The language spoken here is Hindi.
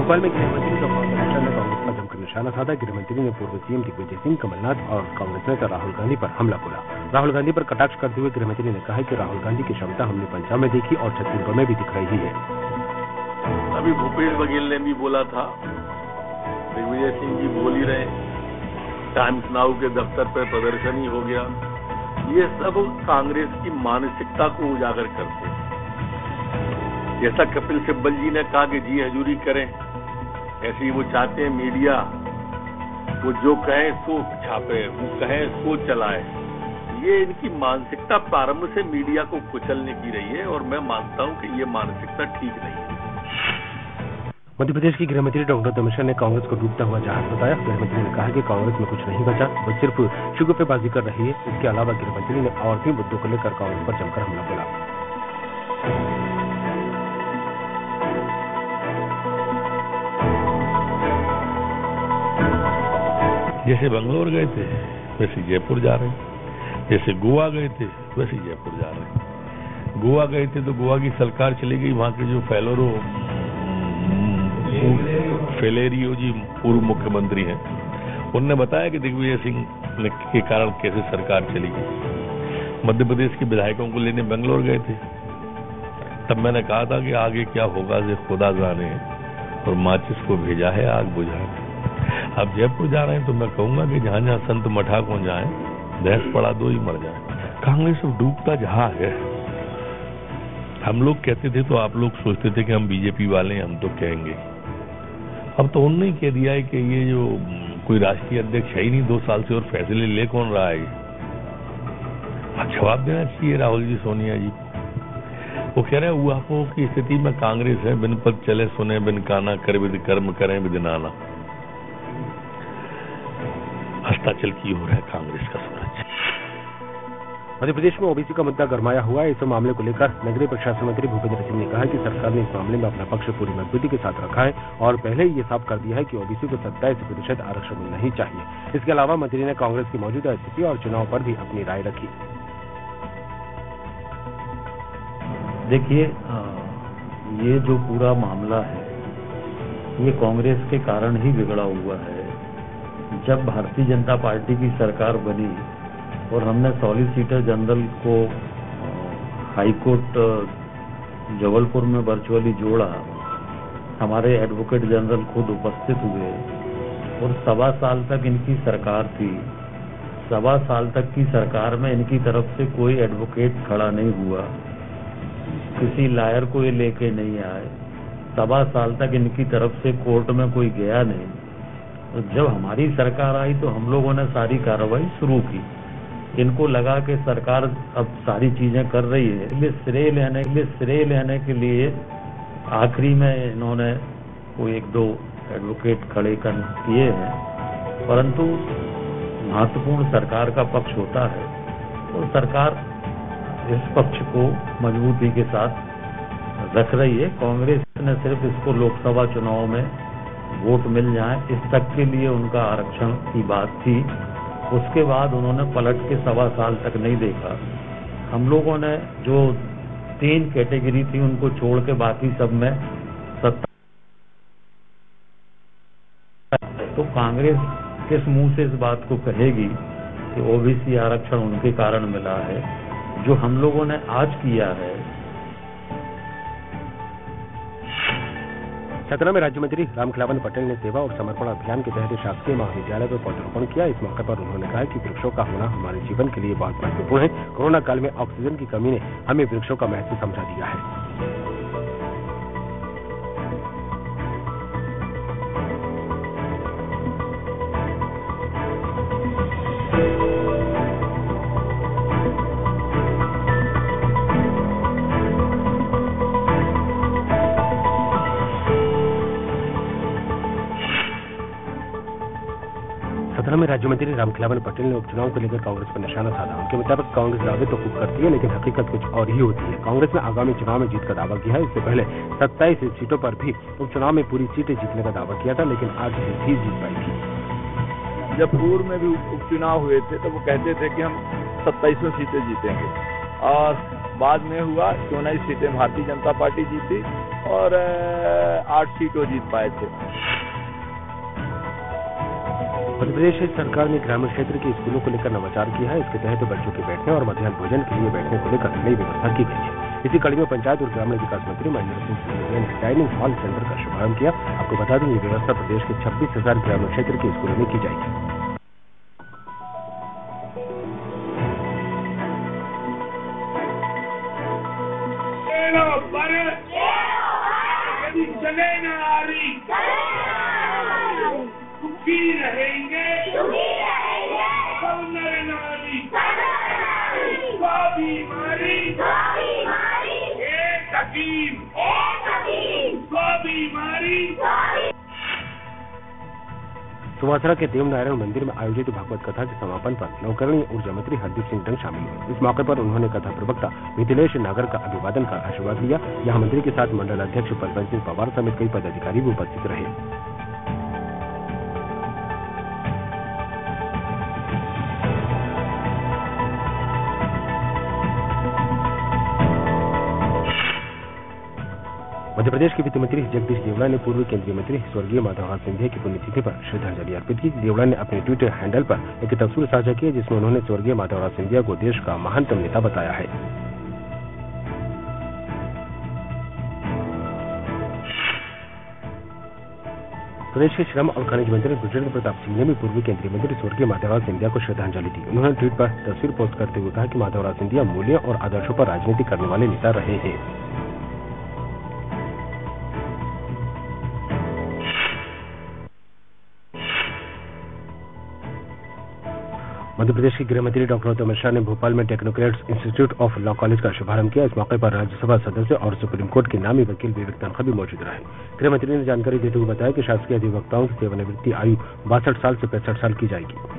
भोपाल में गृहमंत्री डॉक्टर तमिलनाडु ने कांग्रेस पर जमकर निशाना साधा। गृहमंत्री ने पूर्व सीएम दिग्विजय सिंह, कमलनाथ और कांग्रेस नेता राहुल गांधी पर हमला बोला। राहुल गांधी पर कटाक्ष करते हुए गृहमंत्री ने कहा कि राहुल गांधी की क्षमता हमने पंजाब में देखी और छत्तीसगढ़ में भी दिख रही है। अभी भूपेश बघेल ने भी बोला था, दिग्विजय सिंह जी बोल ही रहे, टाइम्स नाउ के दफ्तर पर प्रदर्शन ही हो गया। ये सब कांग्रेस की मानसिकता को उजागर करते हैं। जैसा कपिल सिब्बल जी ने कहा कि जी हजूरी करें, ऐसे ही वो चाहते हैं मीडिया वो जो कहे सो छापे, वो कहे सो चलाए। ये इनकी मानसिकता प्रारंभ से मीडिया को कुचलने की रही है और मैं मानता हूं कि ये मानसिकता ठीक नहीं है। मध्य प्रदेश की गृहमंत्री डॉक्टर तमिलनाडु ने कांग्रेस को डूबता हुआ जहाज बताया। गृहमंत्री ने कहा कि कांग्रेस में कुछ नहीं बचा, वो सिर्फ शुगुफेबाजी कर रही है। इसके अलावा गृहमंत्री ने और भी मुद्दों को लेकर कांग्रेस पर जमकर हमला बोला। जैसे बंगलोर गए थे वैसे जयपुर जा रहे हैं, जैसे गोवा गए थे वैसे जयपुर जा रहे हैं। गोवा गए थे तो गोवा की सरकार चली गई, वहां के जो फेलेरियो जी पूर्व मुख्यमंत्री हैं, उनने बताया कि दिग्विजय सिंह के कारण कैसे सरकार चली गई। मध्य प्रदेश के विधायकों को लेने बेंगलोर गए थे, तब मैंने कहा था कि आगे क्या होगा ये खुदा जाने, और माचिस को भेजा है आग बुझाने। अब जयपुर जा रहे हैं तो मैं कहूंगा कि जहां जहां संत मठा को जाए, भैंस पड़ा दो ही मर जाए। कांग्रेस अब डूबता जहां है। हम लोग कहते थे तो आप लोग सोचते थे कि हम बीजेपी वाले हैं, हम तो कहेंगे। अब तो उन्होंने कह दिया है कि ये जो कोई राष्ट्रीय अध्यक्ष है ही नहीं 2 साल से, और फैसले ले कौन रहा है। जवाब देना चाहिए राहुल जी, सोनिया जी। वो कह रहे हुआ की स्थिति में कांग्रेस है, बिन पद चले सुने बिन काना, कर विद कर्म करें विद नाना। हस्ताचल की ओर है कांग्रेस का सूरज। मध्य प्रदेश में ओबीसी का मुद्दा गरमाया हुआ है। इस मामले को लेकर नगरीय प्रशासन मंत्री भूपेंद्र सिंह ने कहा कि सरकार ने इस मामले में अपना पक्ष पूरी मजबूती के साथ रखा है और पहले ही ये साफ कर दिया है कि ओबीसी को 27% आरक्षण मिलना ही चाहिए। इसके अलावा मंत्री ने कांग्रेस की मौजूदा स्थिति और चुनाव पर भी अपनी राय रखी। देखिए, ये जो पूरा मामला है ये कांग्रेस के कारण ही बिगड़ा हुआ है। जब भारतीय जनता पार्टी की सरकार बनी और हमने सॉलिसिटर जनरल को हाईकोर्ट जबलपुर में वर्चुअली जोड़ा, हमारे एडवोकेट जनरल खुद उपस्थित हुए और 1.25 साल तक इनकी सरकार थी। 1.25 साल तक की सरकार में इनकी तरफ से कोई एडवोकेट खड़ा नहीं हुआ, किसी लायर को ये लेके नहीं आए। 1.25 साल तक इनकी तरफ से कोर्ट में कोई गया नहीं। तो जब हमारी सरकार आई तो हम लोगों ने सारी कार्रवाई शुरू की। इनको लगा कि सरकार अब सारी चीजें कर रही है, इसलिए श्रेय लेने के लिए आखिरी में इन्होंने कोई 1-2 एडवोकेट खड़े किए हैं, परंतु महत्वपूर्ण सरकार का पक्ष होता है और सरकार इस पक्ष को मजबूती के साथ रख रही है। कांग्रेस ने सिर्फ इसको लोकसभा चुनाव में वोट मिल जाए इस तक के लिए उनका आरक्षण की बात थी। उसके बाद उन्होंने पलट के 1.25 साल तक नहीं देखा। हम लोगों ने जो 3 कैटेगरी थी उनको छोड़ के बाकी सब में सत्ता, तो कांग्रेस किस मुंह से इस बात को कहेगी कि ओबीसी आरक्षण उनके कारण मिला है। जो हम लोगों ने आज किया है, सतना में राज्य मंत्री रामखिलावन पटेल ने सेवा और समर्पण अभियान के तहत शासकीय महाविद्यालय पर पौधरोपण किया। इस मौके पर उन्होंने कहा कि वृक्षों का होना हमारे जीवन के लिए बहुत महत्वपूर्ण है। कोरोना काल में ऑक्सीजन की कमी ने हमें वृक्षों का महत्व समझा दिया है। सतना में राज्य मंत्री रामखिलावन पटेल ने उपचुनाव को लेकर कांग्रेस पर निशाना साधा। उनके मुताबिक कांग्रेस दावे तो खूब करती है, लेकिन हकीकत कुछ और ही होती है। कांग्रेस ने आगामी चुनाव में जीत का दावा किया है। इससे पहले 27 सीटों पर भी उपचुनाव में पूरी सीटें जीतने का दावा किया था, लेकिन आज भी जीत पाई थी। जब पूर्व में भी उपचुनाव हुए थे तो वो कहते थे कि हम 27 सीटें जीतेंगे, और बाद में हुआ 14 सीटें भारतीय जनता पार्टी जीती और 8 सीट वो जीत पाए थे। मध्य प्रदेश सरकार ने ग्रामीण क्षेत्र के स्कूलों को लेकर नवाचार किया है। इसके तहत बच्चों के बैठने और मध्याह्न भोजन के लिए बैठने को लेकर नई व्यवस्था की गई है। इसी कड़ी में पंचायत और ग्रामीण विकास मंत्री महेंद्र सिंह सिसोदिया ने डाइनिंग हॉल सेंटर का शुभारंभ किया। आपको बता दें, ये व्यवस्था प्रदेश के 26,000 ग्रामीण क्षेत्र के स्कूलों में की जाएगी। चले नारी सुखी रहेंगे सब नर नारी, बीमारी एक हकीम बीमारी। सुवासरा के देवनारायण मंदिर में आयोजित भागवत कथा के समापन पर नवकरणीय ऊर्जा मंत्री हरदीप सिंह डंग शामिल हुए। इस मौके पर उन्होंने कथा प्रवक्ता मिथिलेश नागर का अभिवादन कर आशीर्वाद लिया। यहां मंत्री के साथ मंडल अध्यक्ष बलवंत सिंह पवार समेत कई पदाधिकारी भी उपस्थित रहे। मध्य प्रदेश के वित्त मंत्री जगदीश देवड़ा ने पूर्व केंद्रीय मंत्री स्वर्गीय माधवराव सिंधिया की पुण्यतिथि पर श्रद्धांजलि अर्पित की। देवड़ा ने अपने ट्विटर हैंडल पर एक तस्वीर साझा की जिसमें उन्होंने स्वर्गीय माधवराव सिंधिया को देश का महानतम नेता बताया है। प्रदेश के श्रम और खनिज मंत्री बृजेंद्र प्रताप सिंह ने भी पूर्व केंद्रीय मंत्री स्वर्गीय माधवराव सिंधिया को श्रद्धांजलि दी। उन्होंने ट्वीट पर तस्वीर पोस्ट करते हुए कहा कि माधवराव सिंधिया मूल्यों और आदर्शों पर राजनीति करने वाले नेता रहे हैं। मध्य प्रदेश के गृह मंत्री डॉक्टर अमित शाह ने भोपाल में technocrats institute of law college का शुभारंभ किया। इस मौके पर राज्यसभा सदस्य और सुप्रीम कोर्ट के नामी वकील विवेक तनखा भी मौजूद रहे। गृह मंत्री ने जानकारी देते हुए बताया कि शासकीय अधिवक्ताओं की सेवानिवृत्ति आयु 62 साल से 65 साल की जाएगी।